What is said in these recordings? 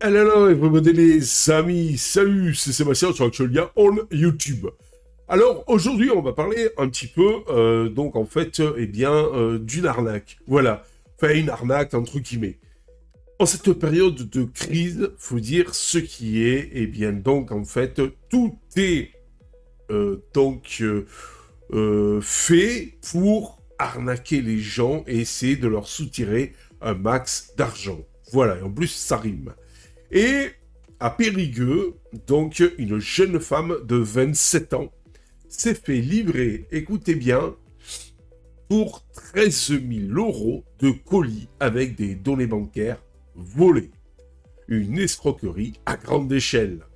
Alors, everybody les amis, salut, c'est Sébastien sur Actualia on YouTube. Alors, aujourd'hui, on va parler un petit peu, donc en fait, d'une arnaque. Voilà, enfin une arnaque entre guillemets. En cette période de crise, faut dire ce qui est, donc en fait, tout est fait pour arnaquer les gens et essayer de leur soutirer un max d'argent. Voilà, et en plus, ça rime. Et à Périgueux, donc une jeune femme de 27 ans s'est fait livrer, écoutez bien, pour 13 000 € de colis avec des données bancaires volées. Une escroquerie à grande échelle.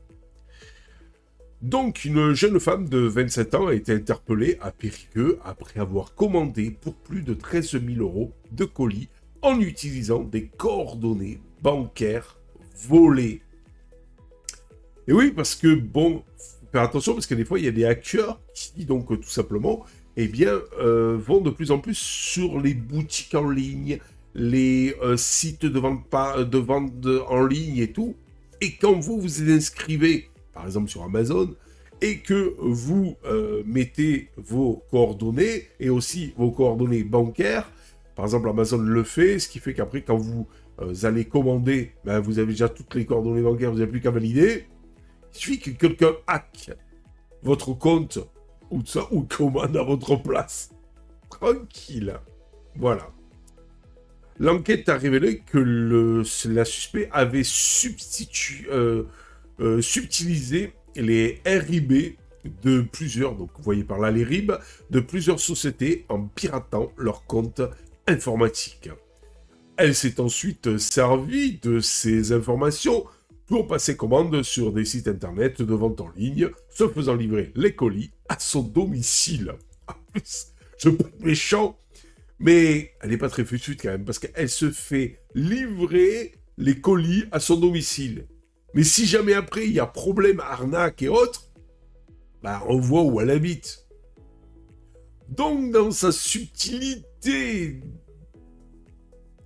Donc une jeune femme de 27 ans a été interpellée à Périgueux après avoir commandé pour plus de 13 000 € de colis en utilisant des coordonnées bancaires volées. Et oui, parce que, bon, faut faire attention, parce que des fois, il y a des hackers qui, donc, tout simplement, vont de plus en plus sur les boutiques en ligne, les sites de vente en ligne et tout. Et quand vous vous inscrivez, par exemple sur Amazon, et que vous mettez vos coordonnées, et aussi vos coordonnées bancaires, par exemple, Amazon le fait, ce qui fait qu'après, quand vous allez commander, vous avez déjà toutes les coordonnées bancaires, vous n'avez plus qu'à valider. Il suffit que quelqu'un hack votre compte ou commande à votre place. Tranquille. Voilà. L'enquête a révélé que la suspect avait subtilisé les RIB de plusieurs, donc vous voyez par là les RIB, de plusieurs sociétés en piratant leurs comptes informatiques. Elle s'est ensuite servie de ces informations pour passer commande sur des sites internet de vente en ligne, se faisant livrer les colis à son domicile. En plus, je peux être méchant, mais elle n'est pas très fuite quand même, parce qu'elle se fait livrer les colis à son domicile. Mais si jamais après il y a problème, arnaque et autres, on voit où elle habite. Donc dans sa subtilité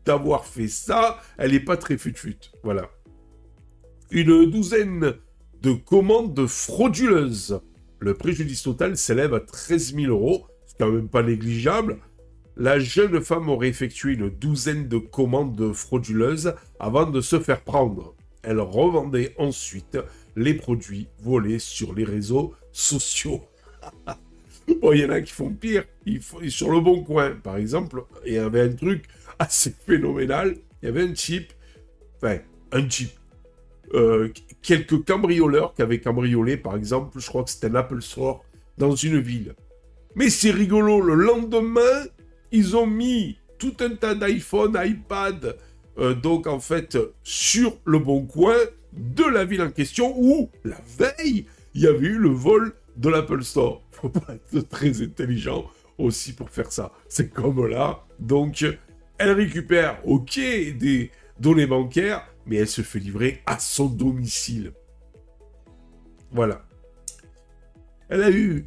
d'avoir fait ça, elle n'est pas très fut-fut. Voilà. Une douzaine de commandes frauduleuses. Le préjudice total s'élève à 13 000 €. C'est quand même pas négligeable. La jeune femme aurait effectué une douzaine de commandes frauduleuses avant de se faire prendre. Elle revendait ensuite les produits volés sur les réseaux sociaux. Bon, il y en a qui font pire. Sur le Bon Coin, par exemple, il y avait un truc assez phénoménal. Il y avait quelques cambrioleurs qui avaient cambriolé, par exemple, je crois que c'était un Apple Store dans une ville. Mais c'est rigolo, le lendemain, ils ont mis tout un tas d'iPhone, iPad, donc en fait, sur le Bon Coin de la ville en question, où, la veille, il y avait eu le vol de l'Apple Store. Faut pas être très intelligent aussi pour faire ça. C'est comme là, donc, elle récupère, ok, des données bancaires, mais elle se fait livrer à son domicile. Voilà. Elle a eu,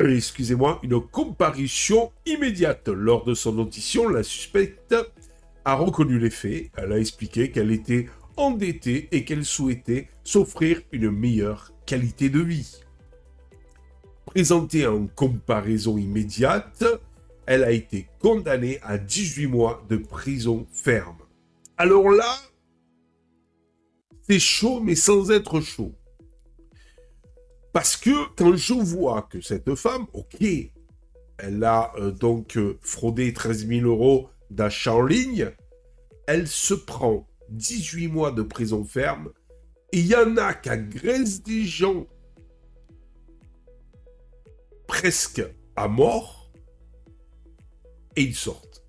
excusez-moi, une comparution immédiate. Lors de son audition, la suspecte a reconnu les faits. Elle a expliqué qu'elle était endettée et qu'elle souhaitait s'offrir une meilleure qualité de vie. Présentée en comparaison immédiate, elle a été condamnée à 18 mois de prison ferme. Alors là, c'est chaud, mais sans être chaud. Parce que quand je vois que cette femme, ok, elle a fraudé 13 000 € d'achat en ligne, elle se prend 18 mois de prison ferme, et il y en a qui agressent des gens presque à mort, et ils sortent.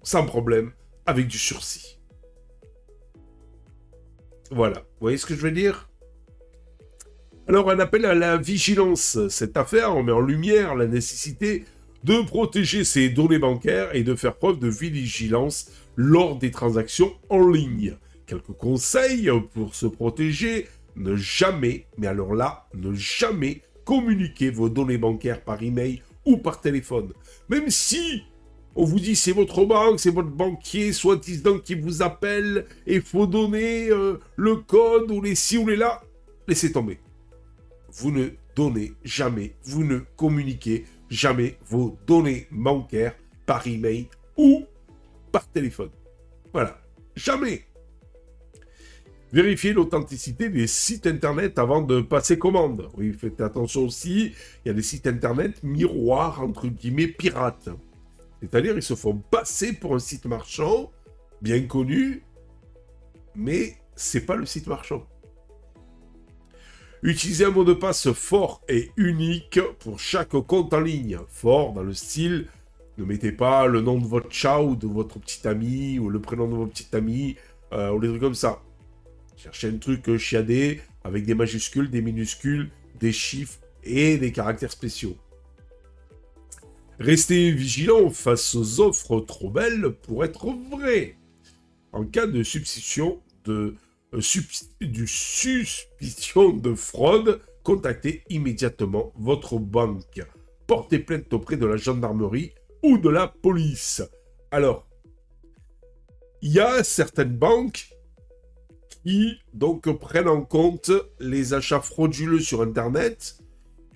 Sans problème. Avec du sursis. Voilà. Vous voyez ce que je veux dire? Alors, un appel à la vigilance. Cette affaire met en lumière la nécessité de protéger ses données bancaires et de faire preuve de vigilance lors des transactions en ligne. Quelques conseils pour se protéger. Ne jamais, mais alors là, ne jamais communiquer vos données bancaires par email ou par téléphone. Même si On vous dit c'est votre banque, c'est votre banquier, soi-disant qui vous appelle, et il faut donner le code ou les ci ou les là. Laissez tomber. Vous ne donnez jamais, vous ne communiquez jamais vos données bancaires par email ou par téléphone. Voilà. Jamais. Vérifiez l'authenticité des sites internet avant de passer commande. Oui, faites attention aussi, il y a des sites internet miroirs, entre guillemets, pirates. C'est-à-dire, ils se font passer pour un site marchand, bien connu, mais c'est pas le site marchand. Utilisez un mot de passe fort et unique pour chaque compte en ligne. Fort dans le style, ne mettez pas le nom de votre chat ou de votre petit ami, ou le prénom de votre petit ami, ou des trucs comme ça. Cherchez un truc chiadé, avec des majuscules, des minuscules, des chiffres et des caractères spéciaux. Restez vigilant face aux offres trop belles pour être vraies. En cas de suspicion de fraude, contactez immédiatement votre banque. Portez plainte auprès de la gendarmerie ou de la police. Alors, il y a certaines banques qui donc prennent en compte les achats frauduleux sur Internet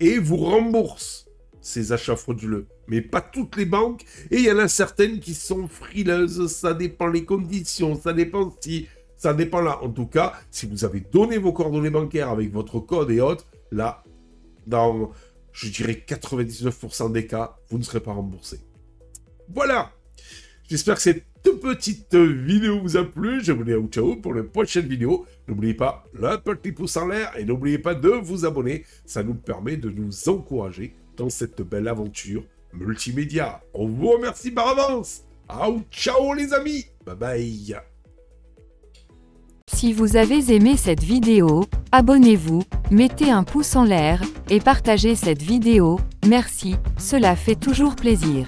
et vous remboursent ces achats frauduleux. Mais pas toutes les banques, et il y en a certaines qui sont frileuses, ça dépend les conditions, ça dépend si, ça dépend là. En tout cas, si vous avez donné vos coordonnées bancaires avec votre code et autres, là, dans, je dirais 99% des cas, vous ne serez pas remboursé. Voilà. J'espère que cette petite vidéo vous a plu. Je vous dis ciao pour les prochaines vidéos. N'oubliez pas le petit pouce en l'air et n'oubliez pas de vous abonner. Ça nous permet de nous encourager dans cette belle aventure multimédia. On vous remercie par avance. Ciao les amis. Bye bye. Si vous avez aimé cette vidéo, abonnez-vous, mettez un pouce en l'air et partagez cette vidéo. Merci, cela fait toujours plaisir.